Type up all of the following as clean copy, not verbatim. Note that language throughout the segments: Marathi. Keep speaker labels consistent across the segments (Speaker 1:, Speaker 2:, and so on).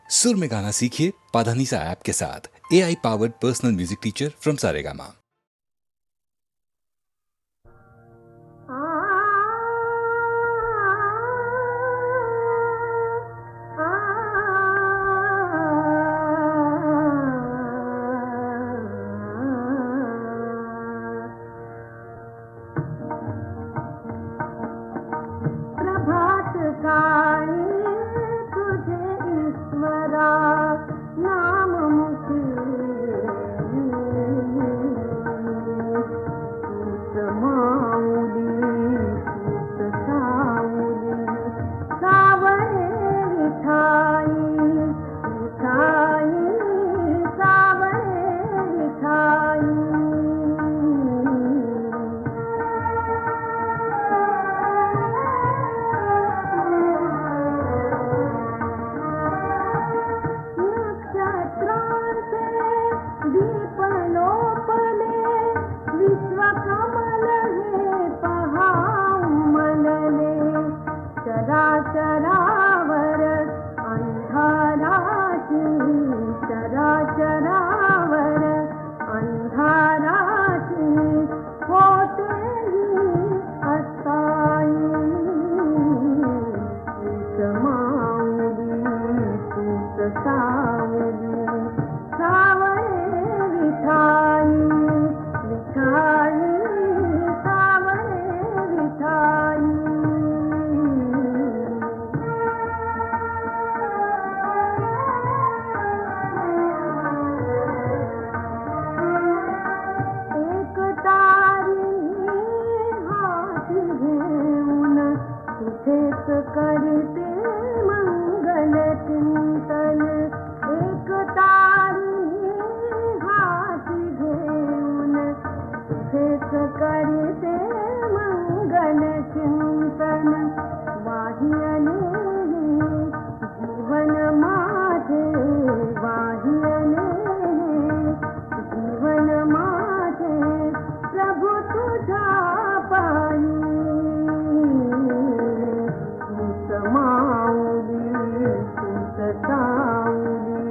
Speaker 1: सुर में गाना सीखिए पाधानीसा ऐप के साथ। AI powered personal music teacher from Saregama.
Speaker 2: प्रभात काळी तुझे ईश्वरा नाम मुखी सूत माऊली सूत साऊली सावळे विठाई विठाई सावळे विठाई नक्षत्रांचे दीप लोपले विश्वकमल हे पहा उमलले चराचरावर अंधाराची चराचरावर अंधाराची होतेही अस्थायी सूत माऊली सूत सावली सावळे विठाई विठाई सावळे विठाई एक तारी हाती घेऊन तुझेच करीते मंगल चिंतन एक तारी हाती घेऊन तुझेच करीते मंगल चिंतन वाहियले जीवन माझे वाहियले जीवन माझे प्रभु तुझा पायी सूत माऊली सूत साऊली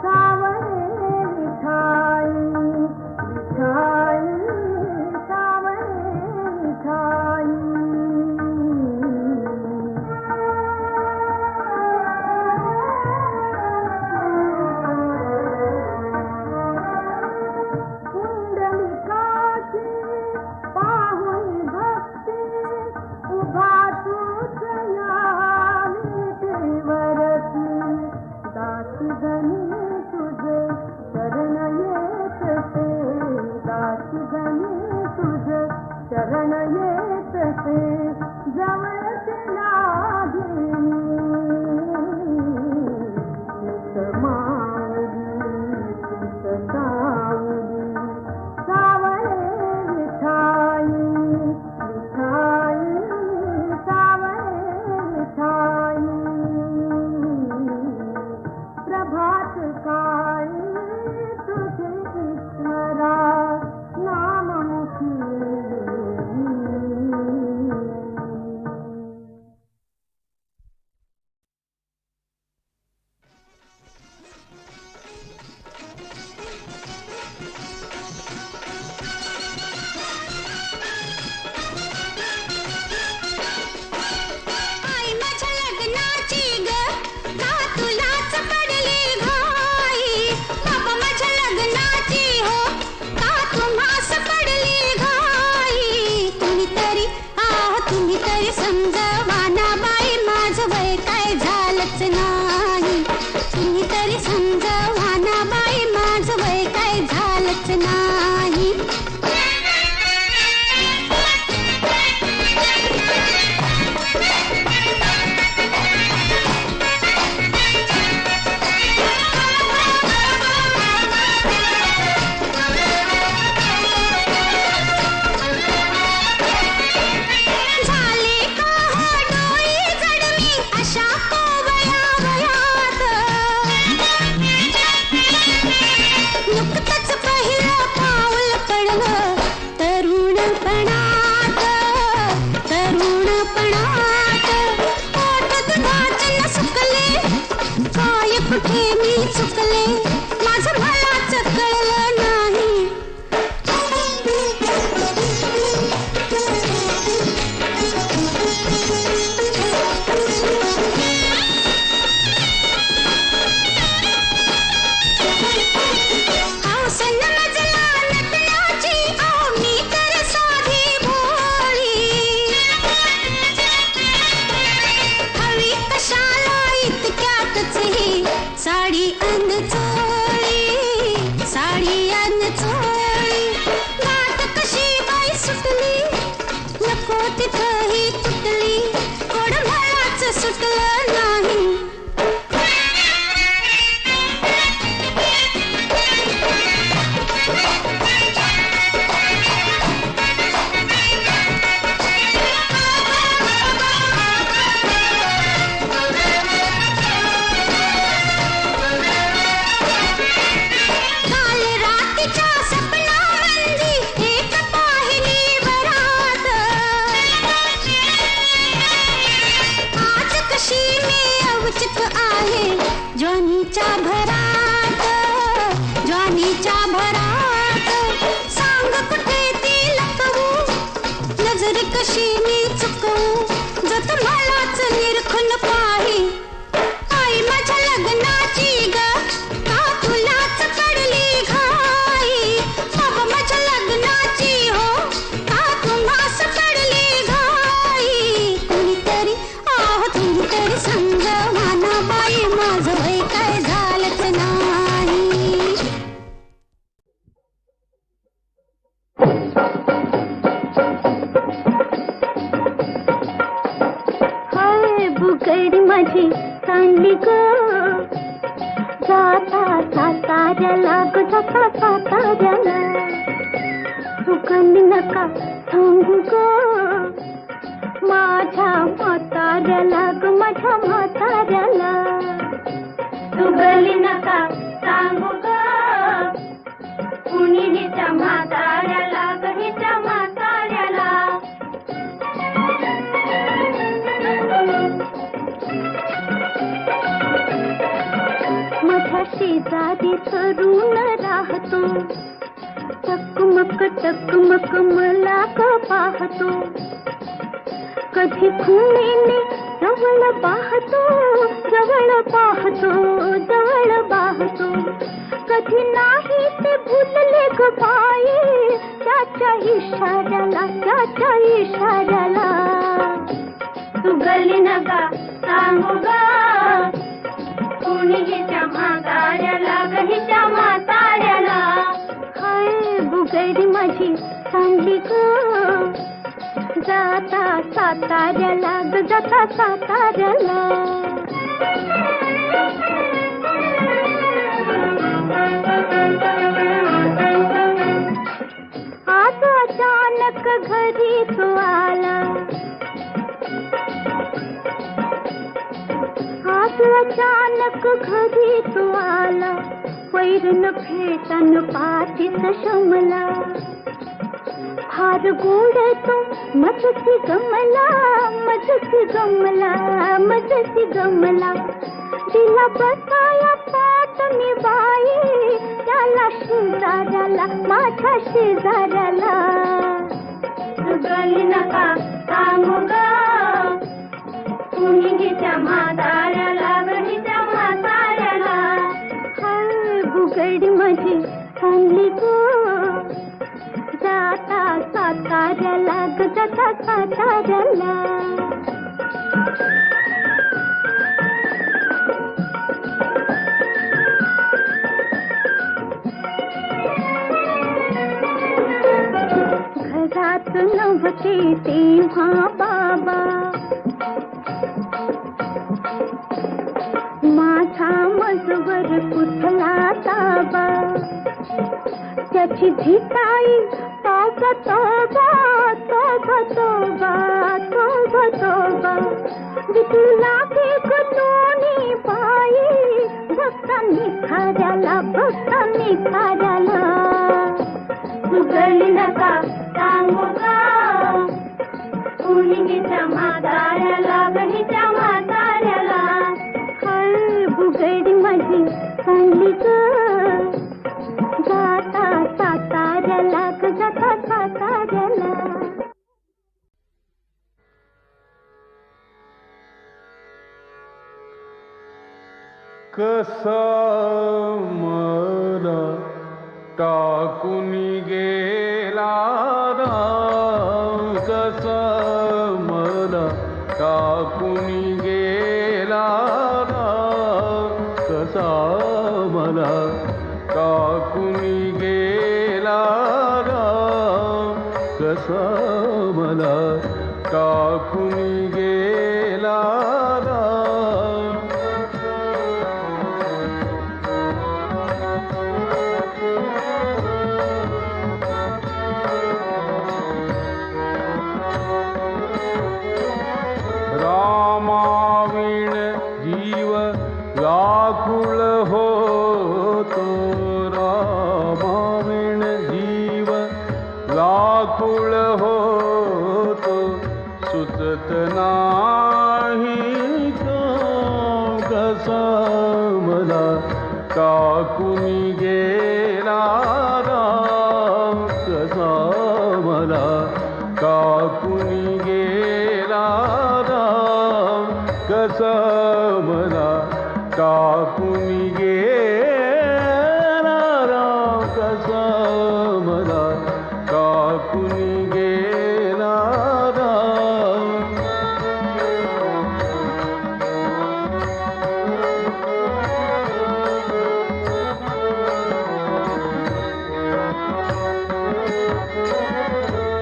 Speaker 2: सावळे विठाई विठाई सावळे विठाई पुंडलिकाची पाहुणी भक्ती उभा तूच यावी देवरती दासी धनी तुझे शरण येतसे दासी धनी तुझे शरण येतसे जवळचे लागेनी सूत माऊली सूत साऊली सावळे विठाई विठाई सावळे विठाई प्रभात कुठे मी चुकले माझं मलाच कळलं नाही साडी अन चोळी साडी अन चोळी गाठ कशी बाई सुटली नको तिथं ही तुटली कोण मलाच सुटलं नाही ज्वानीच्या भरात ज्वानीच्या भरात सांग कुठे ती लपवू नजर कशी मी चुकवू जत मलाच निरखून पाही आई माझ्या लग्नाची ग का तुलाच पडली घाई अब माझ्या लग्नाची हो का तुम्हास पडली घाई कुणीतरी आहो तुम्ही संग माना बाई माझं वय काय झालंच नाही हाय बुगडी माझी सांडली ग जाता साताऱ्याला ग जाता साताऱ्याला सुगंधी नका सांगू ग माझ्या म्हाताऱ्याला ग माझ्या म्हाताऱ्याला सुगंधी नका सांगू ग कुणी हिच्या म्हाताऱ्याला ग हिच्या म्हाताऱ्याला माझ्या शेजारी तरुण राहतो टकमक मला ग पाहतो कधी खुणेने जवळ पाहतो जवळ पाहतो जवळ पाहतो कधी नाही ते भुलले ग बाई त्याच्या इशाऱ्याला त्याच्या इशाऱ्याला तू गली नका सांगू ग कुणी हिच्या म्हाताऱ्याला ग हिच्या म्हाताऱ्याला हाय बुगडी माझी सांडली ग जाता साताऱ्याला ग जाता साताऱ्याला आज अचानक घरी तू आला आज अचानक घरी तू आला पैरन फेटन पाठीत शमला फार गोड तो मजसी गमला मजसी गमला मजसी गमला दिला बसाया पाट मी बाई त्याला शेजाऱ्याला माझ्या शेजाऱ्याला गली नका सांगू ग कुणी हिच्या म्हाताऱ्याला ग हिच्या म्हाताऱ्याला हाय बुगडी माझी सांगली ग जाता साताऱ्याला ग जाता साताऱ्याला घरात नव्हते तेव्हा बाबा माझा मजवर कुठला ताबा त्याची धिटाई तोबा तोबा तोबा तोबा तोबा तोबा विकू लागे दोन्ही पायी भक्तांनी खाऱ्याला उगली नका सांगू ग कुणी हिच्या म्हाताऱ्याला गणीच्या म्हाताऱ्याला हाय बुगडी माझी माझी सांडली ग जाता साताऱ्याला ग जाता साताऱ्याला.
Speaker 3: कसा मला टाकून गेला राम, कसा मला टाकून गेला राम, कसा मला टाकून गेला राम, कसा मला टाकून गेला राम. रामाविण जीव व्याकुळ होतो, रामाविण जीव व्याकुळ होतो, सुचत नाही कसा मला टाकून गेला राम, कसा मला टाकून गेला राम, कसा मला टाकून गेला राम, कसा मला टाकून गेला राम.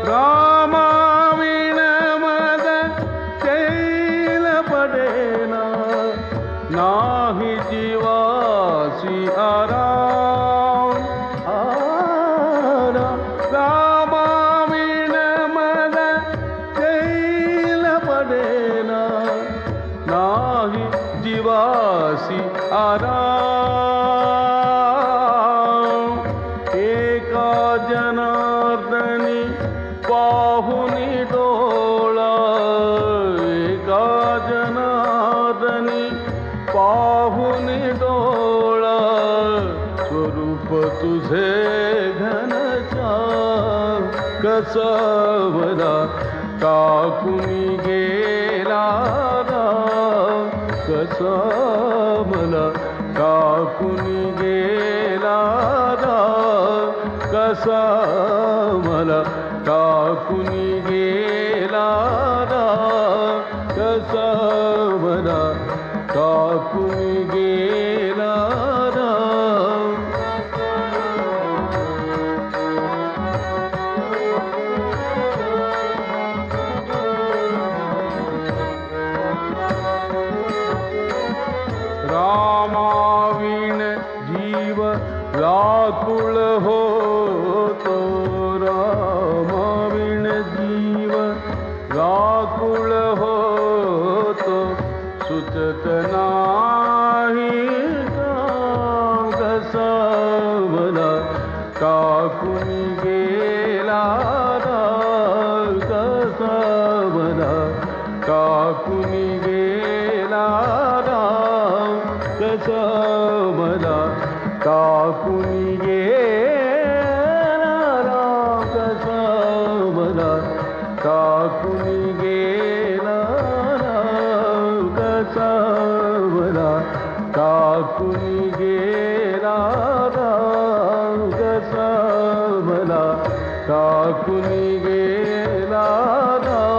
Speaker 3: रामाविण मद चैल पडेना, नाही जीवासी आराम आराम. रामाविण मद चैल पडेना, नाही जीवासी आराम. एका जनार्दनी पाहुनी डोळा, एका जनार्दनी पाहुनी डोळा, स्वरूप तुझे घनश्याम, कसा मला टाकून गेला राम, कसा मला टाकून गेला राम, कसा मला टाकून गेला राम, कसा मला टाकून गेला राम. रामाविण जीव व्याकुळ होतो, रामाविण जीव व्याकुळ होतो, सुचत नाही कसा मला टाकून गेला राम, कसा मला टाकून गेला राम, कसा मला टाकून गेला राम, कसा मला टाकून गेला राम, कसा मला टाकून गेला राम, कसा मला टाकून गेला राम.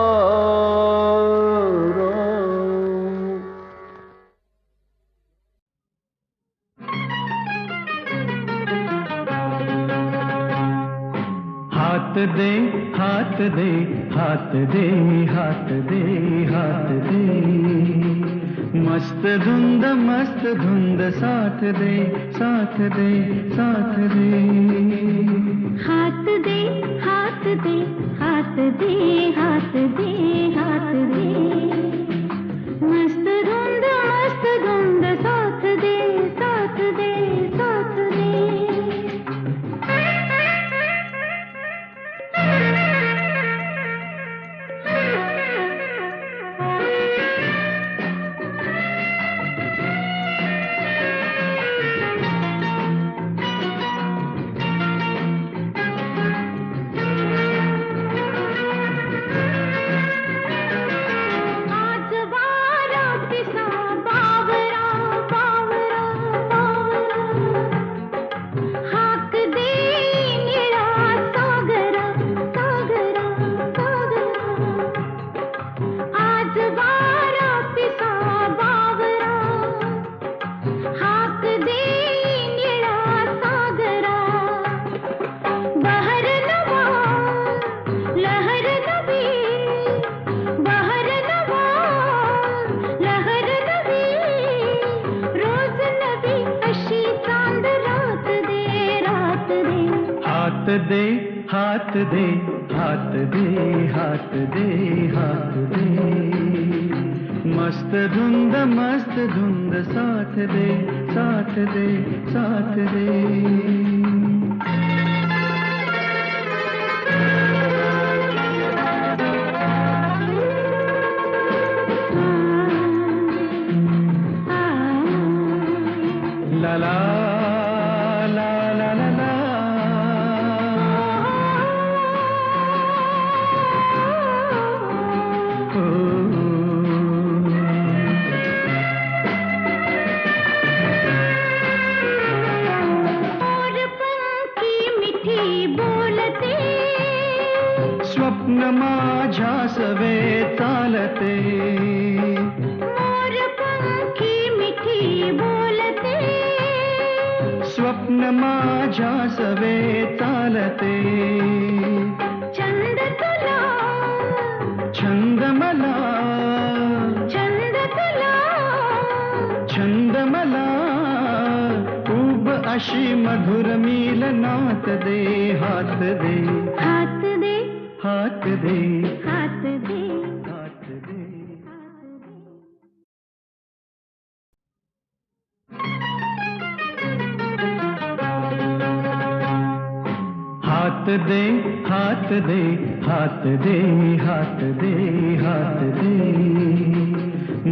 Speaker 4: हाथ दे हाथ दे हाथ दे हाथ दे हाथ दे, मस्त धुंद साथ दे साथ दे साथ दे.
Speaker 2: हात दे हात दे हात दे हात दे हात दे, मस्त धुंद साथ दे साथ दे साथ दे.
Speaker 4: दे हाथ दे हाथ दे हाथ दे हाथ दे मस्त धुंद साथ दे साथ दे साथ दे ला ला ला ला ला ला
Speaker 2: और पंखी मिठी बोलते
Speaker 4: स्वप्न माझ्या सवे चालते
Speaker 2: और पंखी मिठी बोलते
Speaker 4: स्वप्न माझ्या सवे चालते
Speaker 2: छंद तुला
Speaker 4: छंद मला
Speaker 2: छंद तुला
Speaker 4: छंद मला उब अशी मधुर मिलनात दे हात दे
Speaker 2: हाथ दे
Speaker 4: हात दे
Speaker 2: हाथ दे
Speaker 4: हात दे हात दे हात दे हात दे हात दे हात दे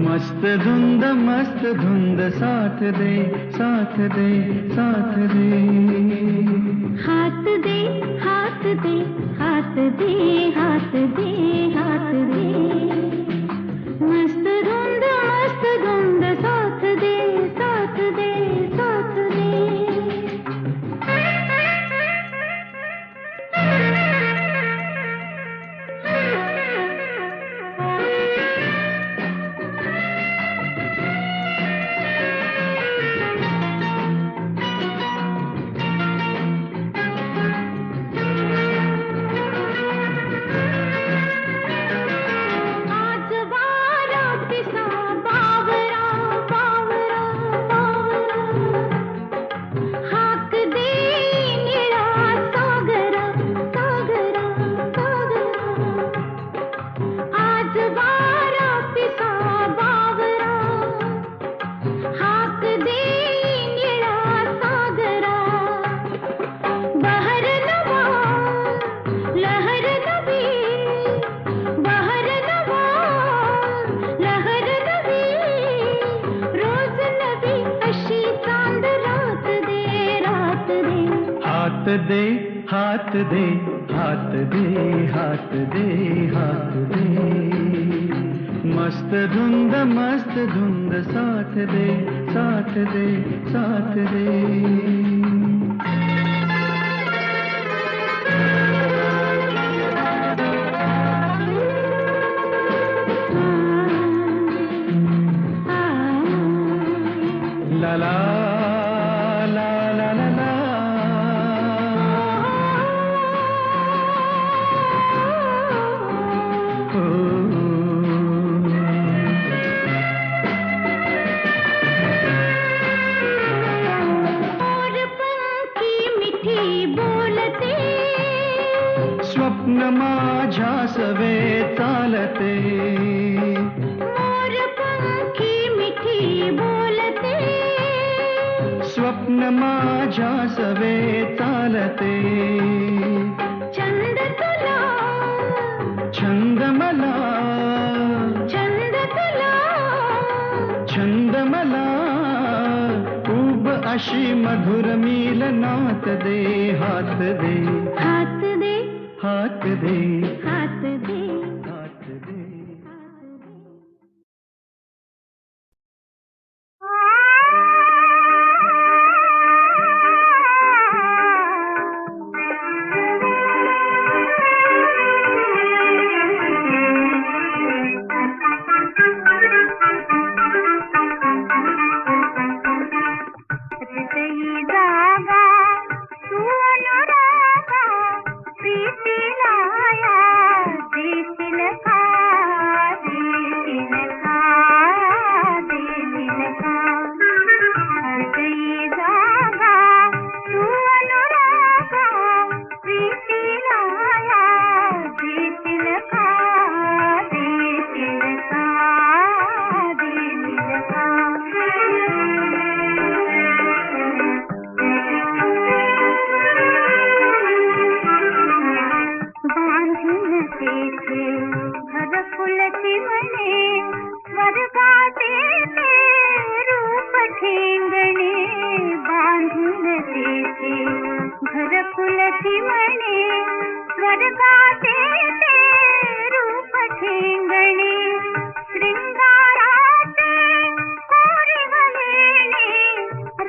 Speaker 4: मस्त धुंद साथ दे साथ दे साथ दे
Speaker 2: हाथ दे हाथ दे हाथ दे हाथ दे हाथ दे मस्त धुंद साथ दे साथ दे साथ दे आज वारा पिसा बावरा बावरा बावरा हाक दे निळा सागरा सागरा सागरा आज वारा पिसा बावरा हाक दे निळा सागरा बहर नवा लहर नवी बहर नवा लहर नवी रोज नवी अशी चांद रात दे रात दे
Speaker 4: हात दे हात दे हात दे हात दे हात दे मस्त धुंद साथ दे साथ दे साथ दे ला ला ला ला ला ला
Speaker 2: और पंखी मिठी बोलते
Speaker 4: स्वप्न माझ्या सवे चालते
Speaker 2: और पंखी मिठी बोलते
Speaker 4: स्वप्न माझ्या सवे चालते
Speaker 2: छंद तुला
Speaker 4: छंद मला
Speaker 2: छंद तुला
Speaker 4: छंद मला उब अशी मधुर मिलनात दे हात दे
Speaker 2: हाथ दे
Speaker 4: हात दे
Speaker 2: हाथ दे
Speaker 4: हात दे
Speaker 2: हृदयी जागा तू अनुरागा प्रीतीला या दे घरकुल चिमणे स्वर्गाचे ते रूप ठेंगणे श्रृंगाराचे कोरी वलेणे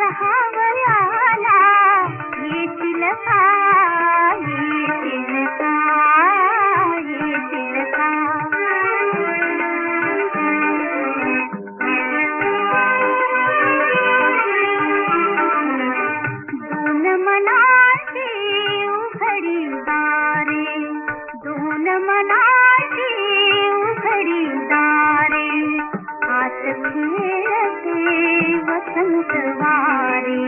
Speaker 2: रहावयाला येतील का येतील का येतील का दोन मनाची उघडी दारे दोन मनाची उघडी दारे आत खेळते वसंत वारे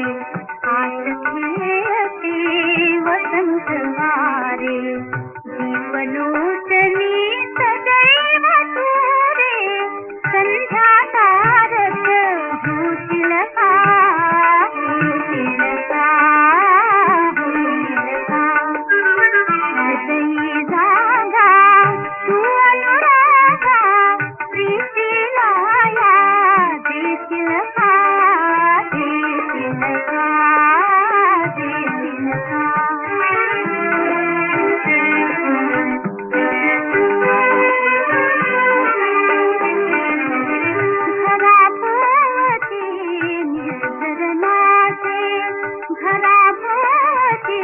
Speaker 2: आत खेळते वसंत वारे दीपलोचनी सदैव तुरे संध्या तारक होतील का होतील का होतील का हृदयी जागा तू अनुरागा प्रीतीला या देशील का देशील का देशील का घराभोवती निर्झर नाचे घराभोवती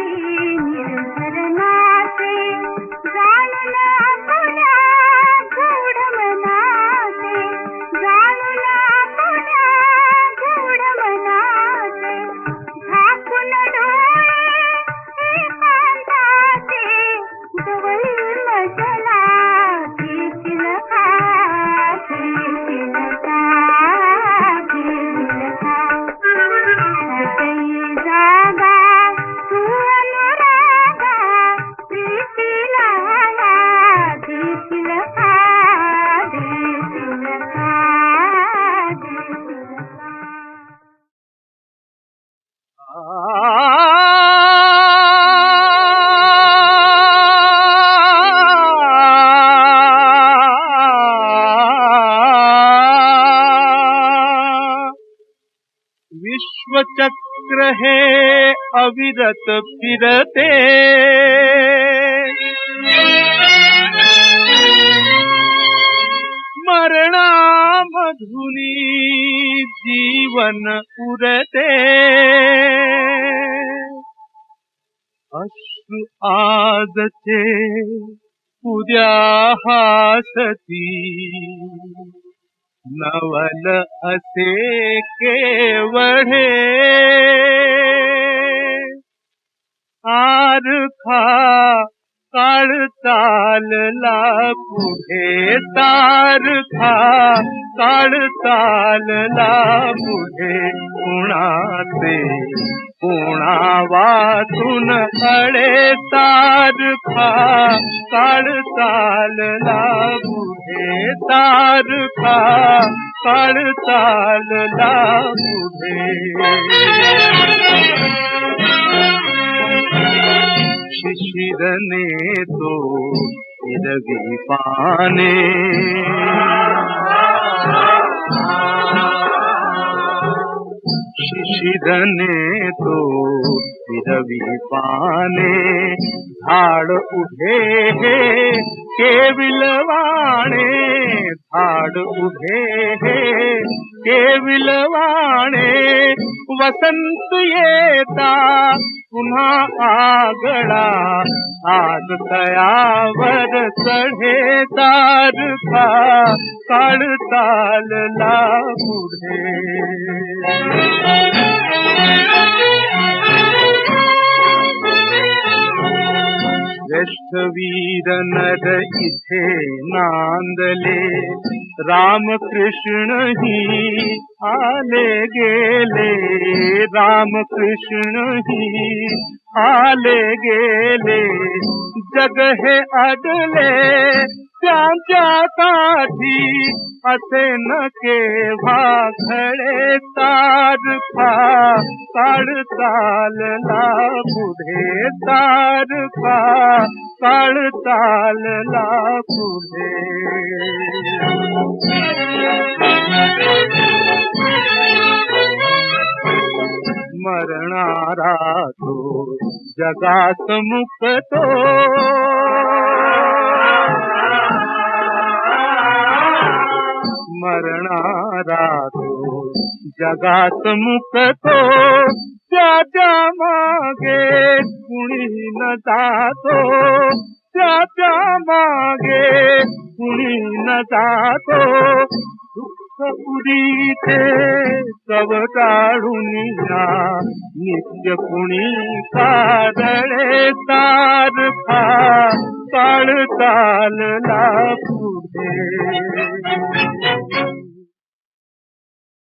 Speaker 2: निर्झर नाचे जाणून आपुल्या गूढ मनाचे जाणून आपुल्या गूढ मनाचे झाकून डोळे एकांताचे जवळ मजला घेशील का घेशील का घेशील का हृदयी जागा तू अनुरागा प्रीतीला या देशील का देशील का देशील का
Speaker 3: विश्वचक्र हे अविरत फिरते मरणामधुनी जीवन उरते अश्रु आजचे उद्या हासती नवल असे केवढे आरखा काळ चालला पुढे तारखा काळ चालला पुढे कुणाचे कोणा वाचून अडे तारखा काळ चालला पुढे तारखा काळ चालला पुढे शिशिरने तो हिरवी पाने शिशिरने तो हिरवी पाने झाड उभे हे केविलवाणे झाड उभे हे केविलवाणे वसंत येता पुन्हा आगळा आज तयावर चढे तारखा काळ चालला पुढे ज्येष्ठ वीर नर इथे नांदले रामकृष्ण ही आले गेले रामकृष्ण ही आले गेले जग हे अडले त्यांच्यासाठी असे न केव्हा घडे तारखा काळ चालला पुढे तारखा काळ चालला पुढे मरणारा तो जगात मुकतो मरणारा तो जगात मुकतो त्याच्या मागे कुणी न जातो त्याच्या मागे कुणी न जातो दुःख उडीते कवटाळून नित्य कुणी कादळे तारखा काळ चालला पुढे